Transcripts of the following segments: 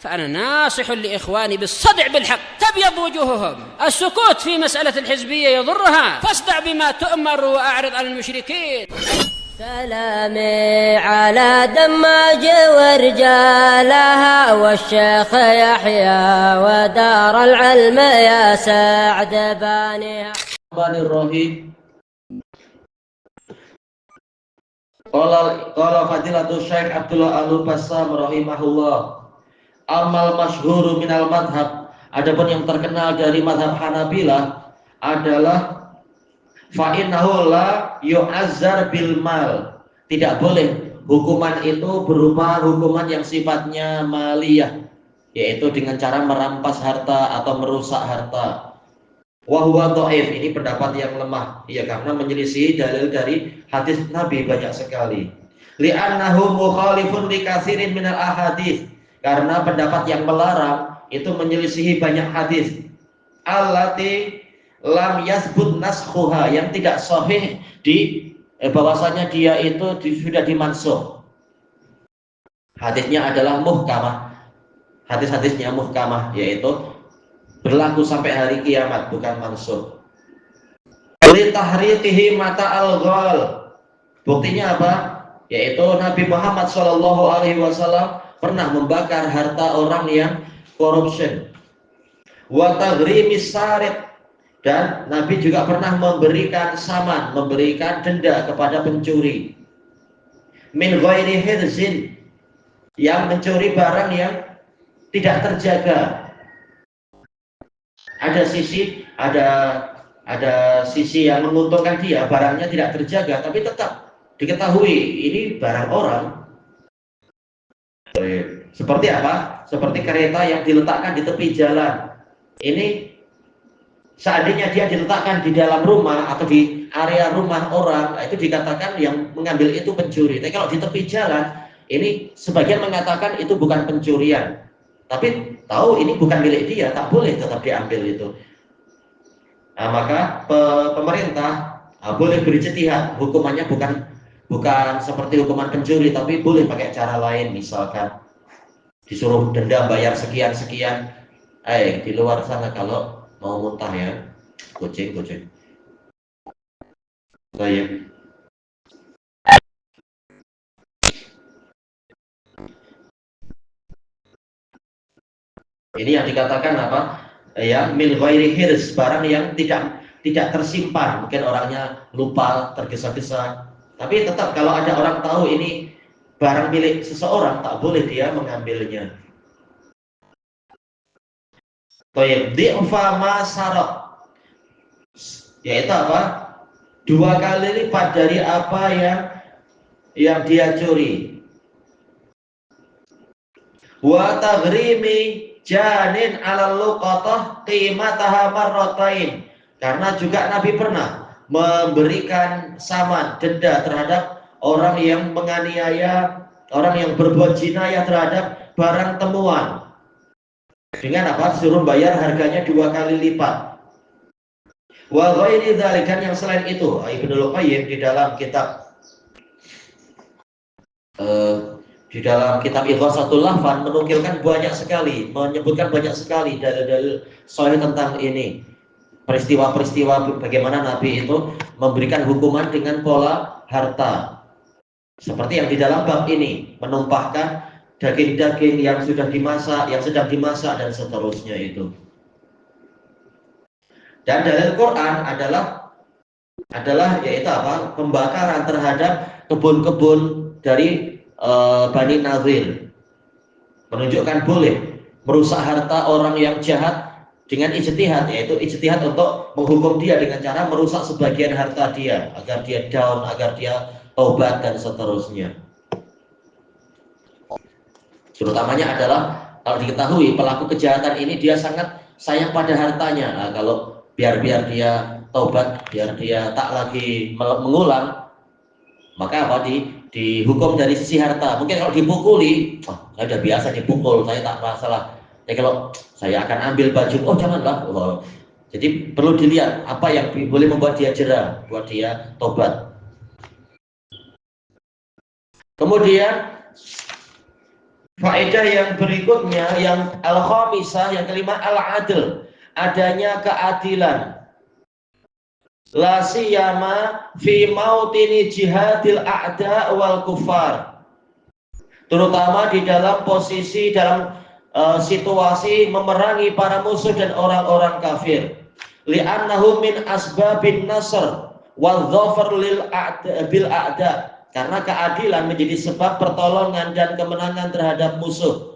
فأنا ناصح لإخواني بالصدع بالحق تبيض وجوههم. السكوت في مسألة الحزبية يضرها، فاصدع بما تؤمر وأعرض عن المشركين. سلامي على دماج ورجالها والشيخ يحيى ودار العلم يا سعد بانيها. Bismillahirrahmanirrahim. Qala Fadilatul Syekh Abdullah Al-Bassam rahimahullah. Amal masyhuru minal madhab, adapun yang terkenal dari madhab Hanabilah adalah fa'innahu la yu'azzar bil mal. Tidak boleh hukuman itu berupa hukuman yang sifatnya maliyah, yaitu dengan cara merampas harta atau merusak harta. Wa huwa dhaif, ini pendapat yang lemah, ya, karena menyelisih dalil dari hadis Nabi banyak sekali. Li'annahu mukhalifun li katsirin minal ahadits, karena pendapat yang melarang itu menyelisihi banyak hadis. Allati lam yasbut naskhuha, yang tidak sahih di bahwasanya dia itu sudah dimansukh. Hadisnya adalah muhkamah. Hadis-hadisnya muhkamah, yaitu berlaku sampai hari kiamat, bukan mansukh. Li tahriqihi mata al-ghal. Buktinya apa? Yaitu Nabi Muhammad SAW pernah membakar harta orang yang corruption. Wa taghrimis sarid, dan Nabi juga pernah memberikan saman, memberikan denda kepada pencuri. Min ghairi hirzin, yang mencuri barang yang tidak terjaga. Ada sisi yang menguntungkan dia, barangnya tidak terjaga, tapi tetap diketahui ini barang orang. Seperti apa? Seperti kereta yang diletakkan di tepi jalan. Ini seandainya dia diletakkan di dalam rumah atau di area rumah orang, itu dikatakan yang mengambil itu pencuri. Tapi kalau di tepi jalan, ini sebagian mengatakan itu bukan pencurian, tapi tahu ini bukan milik dia, tak boleh tetap diambil itu. Nah, maka pemerintah boleh berijtihad, hukumannya bukan seperti hukuman pencuri, tapi boleh pakai cara lain, misalkan disuruh denda bayar sekian-sekian. Di luar sana kalau mau muntah ya, kucing. Baik. Ini yang dikatakan apa? Ya, min ghairi hirs, barang yang tidak tersimpan. Mungkin orangnya lupa, tergesa-gesa. Tapi tetap kalau ada orang tahu ini barang milik seseorang, tak boleh dia mengambilnya. Toyib, di'fa ma sarok, yaitu apa? 2 kali lipat dari apa yang dia curi. Wa taghrimi janin alal luqatah qimataha marratain, karena juga Nabi pernah memberikan saman, denda terhadap orang yang menganiaya, orang yang berbuat jinayah terhadap barang temuan. Dengan apa? Suruh bayar harganya 2 kali lipat. Wa ghairi dzalika, yang selain itu, Ibnu Qayyim di dalam kitab Ighatsatul Lahfan menukilkan banyak sekali, menyebutkan banyak sekali dalil-dalil sahih tentang ini. Peristiwa-peristiwa bagaimana Nabi itu memberikan hukuman dengan pola harta. Seperti yang di dalam bab ini, menumpahkan daging-daging yang sudah dimasak, yang sedang dimasak, dan seterusnya itu. Dan dalil Quran adalah yaitu apa? Pembakaran terhadap kebun-kebun dari Bani Nadir, menunjukkan boleh merusak harta orang yang jahat dengan ijtihad, yaitu ijtihad untuk menghukum dia dengan cara merusak sebagian harta dia agar dia down, agar dia taubat dan seterusnya. Terutamanya adalah kalau diketahui pelaku kejahatan ini dia sangat sayang pada hartanya. Nah, kalau biar dia taubat, biar dia tak lagi mengulang, maka apa dihukum dari sisi harta. Mungkin kalau dipukuli, saya sudah biasa dipukul, saya tak masalah. Tapi kalau saya akan ambil baju, janganlah. Jadi perlu dilihat apa yang boleh membuat dia jera, buat dia tobat. Kemudian Faedah yang berikutnya, yang al-khamisah, yang kelima, al-adl, adanya keadilan. La siyama fi mautini jihadil a'da wal kufar, terutama di dalam posisi dalam situasi memerangi para musuh dan orang-orang kafir. Li'annahu min asbabin nasr wal dhafar bil a'da, karena keadilan menjadi sebab pertolongan dan kemenangan terhadap musuh.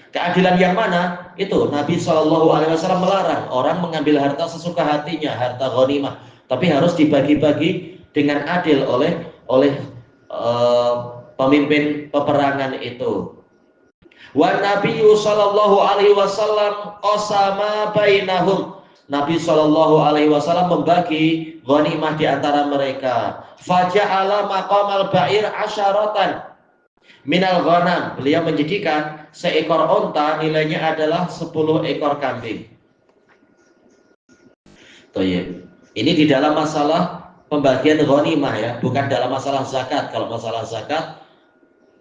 Keadilan yang mana? Itu Nabi SAW melarang orang mengambil harta sesuka hatinya, harta ghanimah, tapi harus dibagi-bagi dengan adil oleh pemimpin peperangan itu. Wa Nabi SAW qasama bainahum, Nabi SAW membagi ghanimah di antara mereka. Faja'ala maqamal ba'ir asyaratan minal ghanam, beliau menjadikan seekor onta nilainya adalah 10 ekor kambing. Toyib. Ini di dalam masalah pembagian ghanimah ya, bukan dalam masalah zakat. Kalau masalah zakat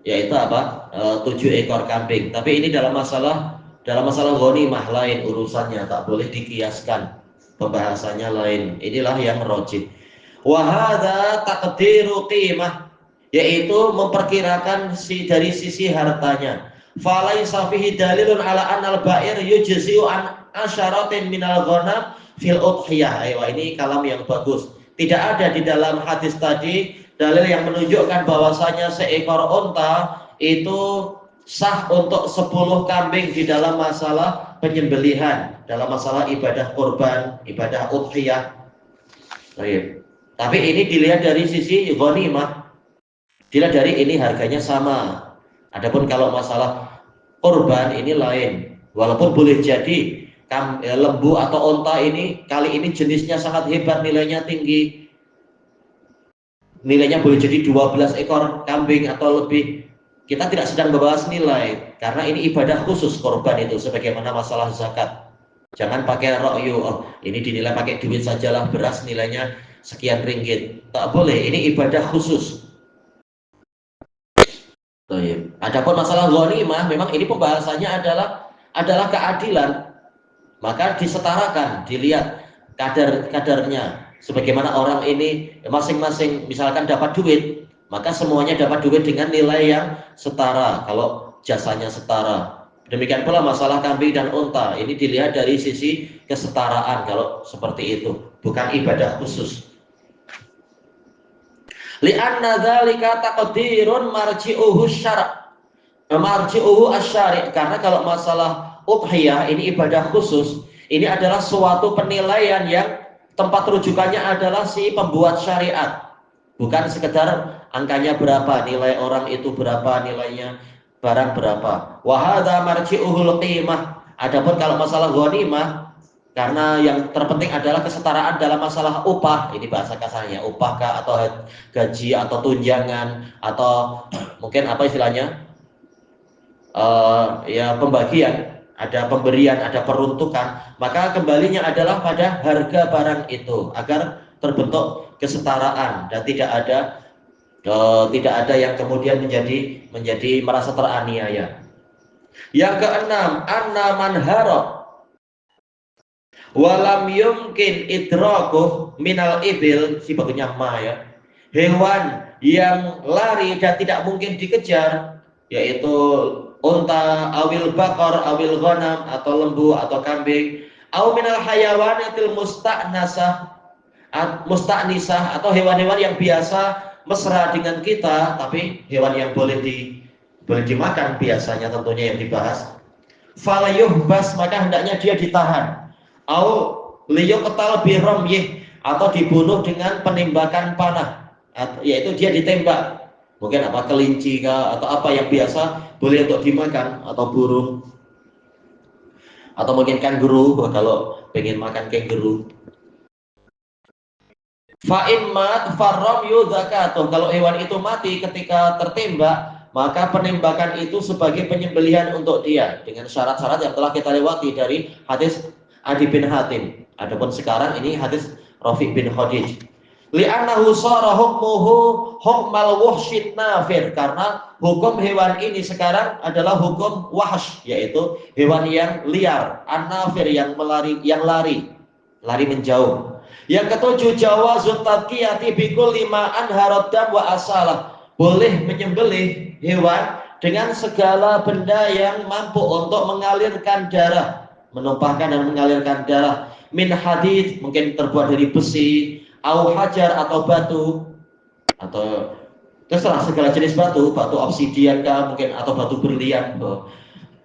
yaitu apa? 7 ekor kambing. Tapi ini dalam masalah ghanimah lain urusannya, tak boleh dikiaskan, pembahasannya lain. Inilah yang rajih. Wa hadza taqdiru qimah, yaitu memperkirakan dari sisi hartanya. Falaisa fihi dalilun ala anal ba'ir yujzi'u an asyaratin minal ghanam fil udhiyah. Ayo, ini kalam yang bagus. Tidak ada di dalam hadis tadi dalil yang menunjukkan bahwasanya seekor unta itu sah untuk 10 kambing di dalam masalah penyembelihan, dalam masalah ibadah kurban, ibadah udhiyah. Baik. Tapi ini dilihat dari sisi ghanimah. Dilihat dari ini harganya sama. Adapun kalau masalah kurban ini lain. Walaupun boleh jadi lembu atau onta ini kali ini jenisnya sangat hebat, nilainya tinggi. Nilainya boleh jadi 12 ekor kambing atau lebih. Kita tidak sedang membahas nilai, karena ini ibadah khusus korban itu, sebagaimana masalah zakat. Jangan pakai ra'yu, oh ini dinilai pakai duit sajalah, beras nilainya sekian ringgit. Tak boleh, ini ibadah khusus. Adapun masalah ghanimah, memang ini pembahasannya adalah keadilan. Maka disetarakan, dilihat kadarnya. Sebagaimana orang ini masing-masing misalkan dapat duit, maka semuanya dapat duit dengan nilai yang setara kalau jasanya setara. Demikian pula masalah kambing dan unta, ini dilihat dari sisi kesetaraan kalau seperti itu, bukan ibadah khusus. Li'anna dzalika taqdirun marji'uhu syara'. Marji'uhu asy-syari', karena kalau masalah udhiyah ini ibadah khusus, ini adalah suatu penilaian yang tempat rujukannya adalah si pembuat syariat. Bukan sekedar angkanya berapa, nilai orang itu berapa, nilainya barang berapa. Wa hadza marji'uhul qimah. Adapun kalau masalah ghanimah, karena yang terpenting adalah kesetaraan dalam masalah upah, ini bahasa kasarnya, upah kah atau gaji atau tunjangan atau mungkin apa istilahnya, ya pembagian, ada pemberian, ada peruntukan, maka kembalinya adalah pada harga barang itu agar terbentuk kesetaraan dan tidak ada yang kemudian menjadi merasa teraniaya. Yang keenam, anna man harab walam yumkin idrakuh minal ibil, si bagunya ma ya, hewan yang lari dan tidak mungkin dikejar, yaitu unta, awil bakar, awil ghanam, atau lembu atau kambing, aw minal hayawanatil musta'nisah, atau hewan-hewan yang biasa mesra dengan kita, tapi hewan yang boleh dimakan biasanya tentunya yang dibahas. Falayuhbas, maka hendaknya dia ditahan. Au liyuqtal biramyih, atau dibunuh dengan penembakan panah, yaitu dia ditembak. Mungkin apa, kelinci kah, atau apa yang biasa boleh untuk dimakan, atau burung, atau mungkin kanguru kalau pengen makan kanguru. Fa'in mat farramyu zakatuh, kalau hewan itu mati ketika tertembak, maka penembakan itu sebagai penyembelihan untuk dia dengan syarat-syarat yang telah kita lewati dari hadis Adi bin Hatim. Adapun sekarang ini hadis Rafiq bin Khadij. Li'annahu shara hukmuhu hukmal wuhsyit nafir, karena hukum hewan ini sekarang adalah hukum wahsy, yaitu hewan yang liar, an-nafir yang lari menjauh. Yang ketujuh, jawazut tadqiyati bi kulli ma anharat dam wa asalah, boleh menyembelih hewan dengan segala benda yang mampu untuk mengalirkan darah, menumpahkan dan mengalirkan darah. Min hadid, mungkin terbuat dari besi, au hajar atau batu, atau terserah segala jenis batu obsidian kah mungkin, atau batu berlian,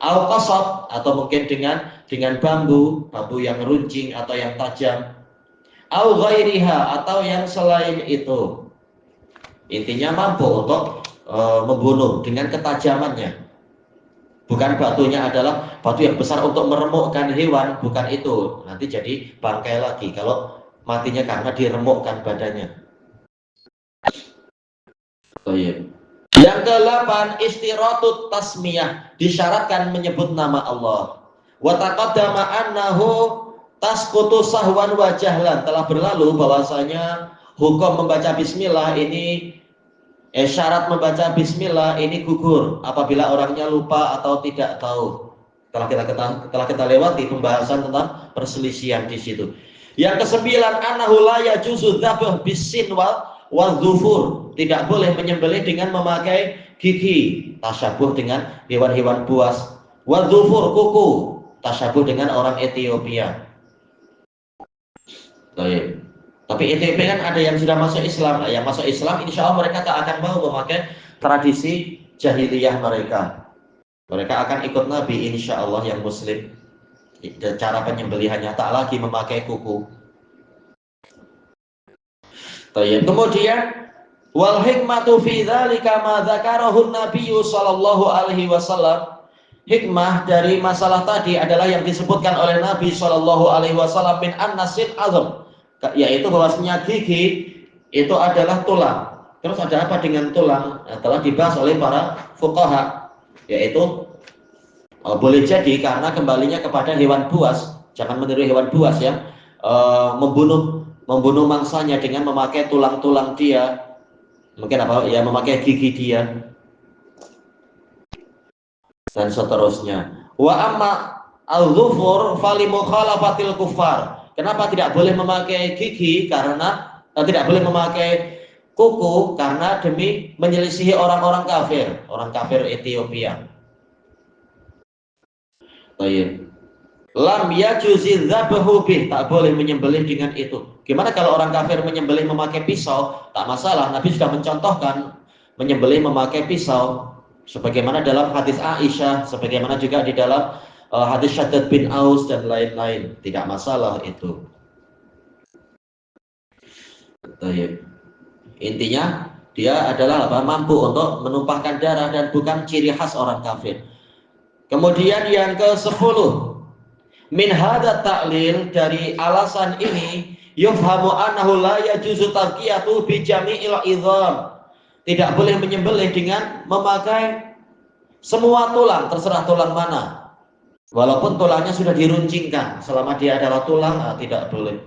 au qasab, atau mungkin dengan bambu yang runcing atau yang tajam, au ghairiha, atau yang selain itu. Intinya mampu untuk membunuh dengan ketajamannya. Bukan batunya adalah batu yang besar untuk meremukkan hewan, bukan itu. Nanti jadi bangkai lagi kalau matinya karena diremukkan badannya. Yang ke-8, istiratut tasmiyah, disyaratkan menyebut nama Allah. Wa taqaddama annahu tasqutu sahwan wa jahlan, telah berlalu bahwasanya hukum membaca bismillah ini syarat membaca bismillah ini gugur apabila orangnya lupa atau tidak tahu. Telah kita lewati pembahasan tentang perselisihan di situ. Yang ke-9, annahu la yajuzu dzabh bisin wal dzufur, tidak boleh menyembelih dengan memakai gigi, tasyabuh dengan hewan-hewan buas. Wal dzufur, kuku, tasyabuh dengan orang Ethiopia. Tapi Ethiopia kan ada yang sudah masuk Islam. Nah, yang masuk Islam insya Allah mereka tak akan mau memakai tradisi jahiliyah mereka. Mereka akan ikut Nabi insya Allah yang Muslim. Cara penyembelihannya tak lagi memakai kuku. Kemudian wal hikmatu fi dzalika ma dzakarahu Nabiyyu sallallahu alaihi wasallam. Hikmah dari masalah tadi adalah yang disebutkan oleh Nabi sallallahu alaihi wasallam min an-nasil azam, yaitu bahwasanya gigi itu adalah tulang. Terus ada apa dengan tulang? Nah, telah dibahas oleh para fuqaha, yaitu boleh jadi karena kembalinya kepada hewan buas. Jangan meniru hewan buas yang membunuh mangsanya dengan memakai tulang-tulang dia, mungkin apa ya, memakai gigi dia dan seterusnya. Wa amma al-dhufur fali mukhalafatil kuffar. Kenapa tidak boleh memakai gigi? Karena tidak boleh memakai kuku karena demi menyelisihi orang-orang kafir Ethiopia. Lam yajuzi dzabhu bih, tak boleh menyembelih dengan itu. Gimana kalau orang kafir menyembelih memakai pisau? Tak masalah, Nabi sudah mencontohkan menyembelih memakai pisau sebagaimana dalam hadis Aisyah, sebagaimana juga di dalam hadis Syaddad bin Aus dan lain-lain. Tidak masalah itu. Intinya dia adalah mampu untuk menumpahkan darah dan bukan ciri khas orang kafir. Kemudian yang ke-10, min hadza ta'lil, dari alasan ini yufhamu annahu la yajuzu taqiyatu bi jami'il idham, tidak boleh menyembelih dengan memakai semua tulang, terserah tulang mana, walaupun tulangnya sudah diruncingkan, selama dia adalah tulang tidak boleh.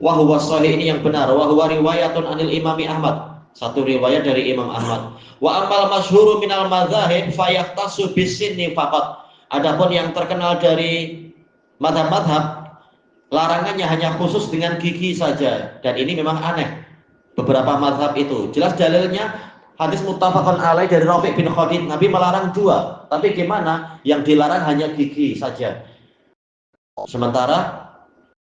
Wa huwa shahih, ini yang benar. Wa huwa riwayatun anil Imami Ahmad, satu riwayat dari Imam Ahmad. Wa amal masyhuru minal madzahib fayahtasu bisinni faqat. Adapun yang terkenal dari madhab-madhab, larangannya hanya khusus dengan gigi saja, dan ini memang aneh. Beberapa madhab itu jelas dalilnya hadis muttafaqun alaih dari Rafi' bin Khadid, Nabi melarang dua, tapi gimana yang dilarang hanya gigi saja, sementara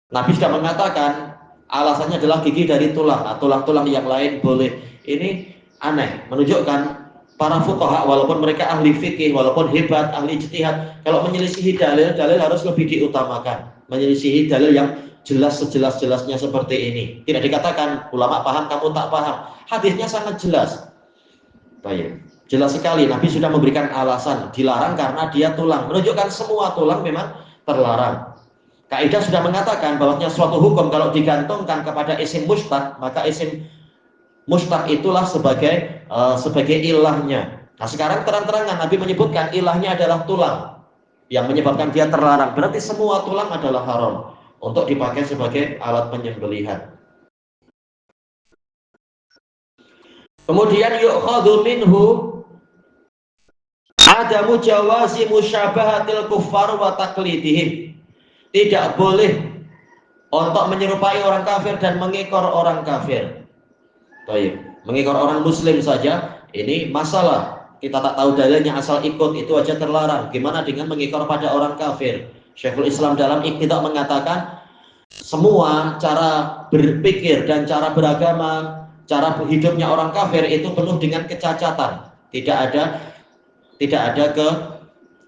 Nabi sudah mengatakan alasannya adalah gigi dari tulang, tulang-tulang yang lain boleh. Ini aneh, menunjukkan para fuqaha walaupun mereka ahli fikih, walaupun hebat ahli ijtihad, kalau menyelisihi dalil harus lebih diutamakan. Menyelisihi dalil yang jelas sejelas-jelasnya seperti ini. Tidak dikatakan ulama paham kamu tak paham. Hadisnya sangat jelas. Baik. Jelas sekali, Nabi sudah memberikan alasan dilarang karena dia tulang. Menunjukkan semua tulang memang terlarang. Kaidah sudah mengatakan bahwasanya suatu hukum kalau digantungkan kepada isim mustaq, maka isim mustaq itulah sebagai ilahnya. Nah, sekarang terang-terangan Nabi menyebutkan ilahnya adalah tulang yang menyebabkan dia terlarang. Berarti semua tulang adalah haram untuk dipakai sebagai alat penyembelihan. Kemudian yu'khadhu minhu adamu jawazi musyabahatil kuffar wa taqlidihim. Tidak boleh untuk menyerupai orang kafir dan mengekor orang kafir. Baik, mengekor orang muslim saja ini masalah. Kita tak tahu dalilnya, asal ikut itu aja terlarang. Gimana dengan mengekor pada orang kafir? Syekhul Islam dalam Iqtida mengatakan semua cara berpikir dan cara beragama, cara hidupnya orang kafir itu penuh dengan kecacatan. Tidak ada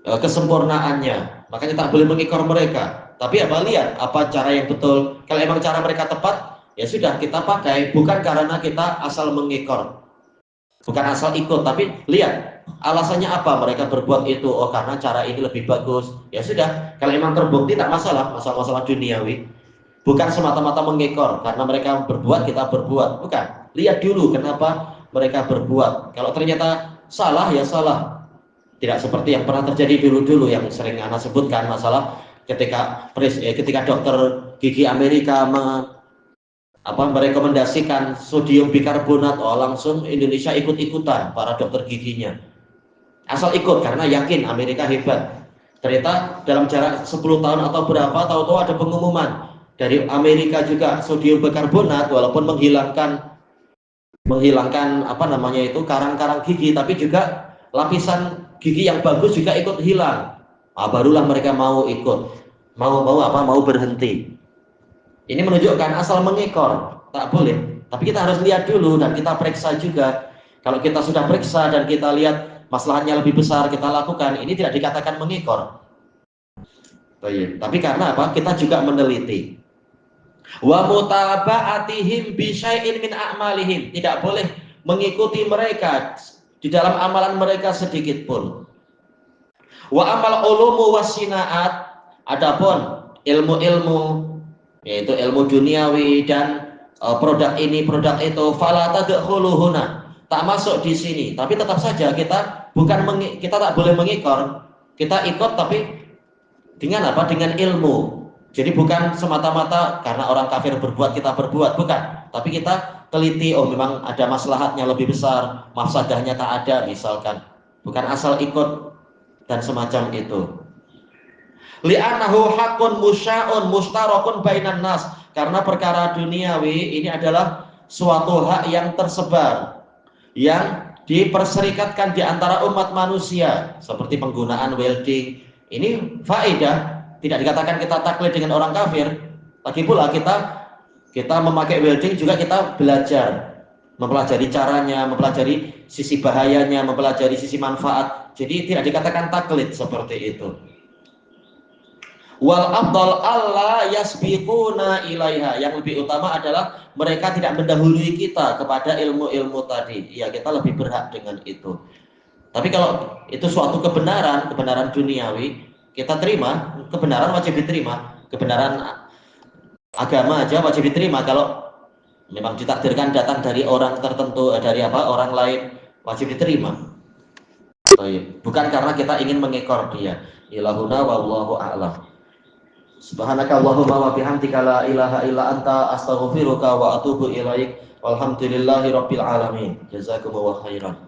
kesempurnaannya. Makanya tak boleh mengekor mereka. Tapi apa, lihat apa cara yang betul. Kalau emang cara mereka tepat, ya sudah kita pakai. Bukan karena kita asal mengekor, bukan asal ikut, tapi lihat alasannya apa mereka berbuat itu. Oh, karena cara ini lebih bagus. Ya sudah, kalau emang terbukti tak masalah. Masalah duniawi. Bukan semata-mata mengekor karena mereka berbuat kita berbuat. Bukan. Lihat dulu kenapa mereka berbuat. Kalau ternyata salah, ya salah. Tidak seperti yang pernah terjadi dulu-dulu yang sering Ana sebutkan, masalah ketika dokter gigi Amerika merekomendasikan sodium bikarbonat, oh langsung Indonesia ikut-ikutan para dokter giginya. Asal ikut karena yakin Amerika hebat. Ternyata dalam jarak 10 tahun atau berapa, tahu-tahu ada pengumuman dari Amerika juga sodium bikarbonat walaupun menghilangkan karang-karang gigi, tapi juga lapisan gigi yang bagus juga ikut hilang. Barulah mereka mau ikut, mau berhenti. Ini menunjukkan asal mengekor tak boleh. Tapi kita harus lihat dulu dan kita periksa juga. Kalau kita sudah periksa dan kita lihat masalahnya lebih besar, kita lakukan, ini tidak dikatakan mengekor. Tapi karena apa? Kita juga meneliti. Wa mutaba'atihim bi syai'in min a'malihim. Tidak boleh mengikuti mereka di dalam amalan mereka sedikit pun. Wa amal ulumu wasinaat, adapun ilmu-ilmu yaitu ilmu duniawi dan produk ini produk itu, fala tadkhuluhuna, tak masuk di sini. Tapi tetap saja kita tak boleh mengikor. Kita ikut tapi dengan apa? Dengan ilmu. Jadi bukan semata-mata karena orang kafir berbuat kita berbuat, bukan. Tapi kita teliti, oh memang ada maslahatnya lebih besar, mafsadahnya tak ada misalkan. Bukan asal ikut dan semacam itu. Li'annahu haqqun musya'un mustarakun bainan nas, karena perkara duniawi ini adalah suatu hak yang tersebar, yang diperserikatkan di antara umat manusia, seperti penggunaan welding. Ini faedah. Tidak dikatakan kita taklid dengan orang kafir. Lagi pula kita memakai welding juga kita belajar, mempelajari caranya, mempelajari sisi bahayanya, mempelajari sisi manfaat. Jadi tidak dikatakan taklid seperti itu. Wal afdal alla yasbiquna ilaiha, yang lebih utama adalah mereka tidak mendahului kita kepada ilmu-ilmu tadi. Ya, kita lebih berhak dengan itu. Tapi kalau itu suatu kebenaran duniawi, kita terima, kebenaran wajib diterima. Kebenaran agama aja wajib diterima. Kalau memang ditakdirkan datang dari orang tertentu, dari orang lain, wajib diterima. Bukan karena kita ingin mengekor dia. Ilahuna wallahu a'lam. Subhanakallahumma wa bihamdika la ilaha illa anta astaghfiruka wa atubu ilaik. Walhamdulillahi rabbil alamin. Jazakumullahu khairan.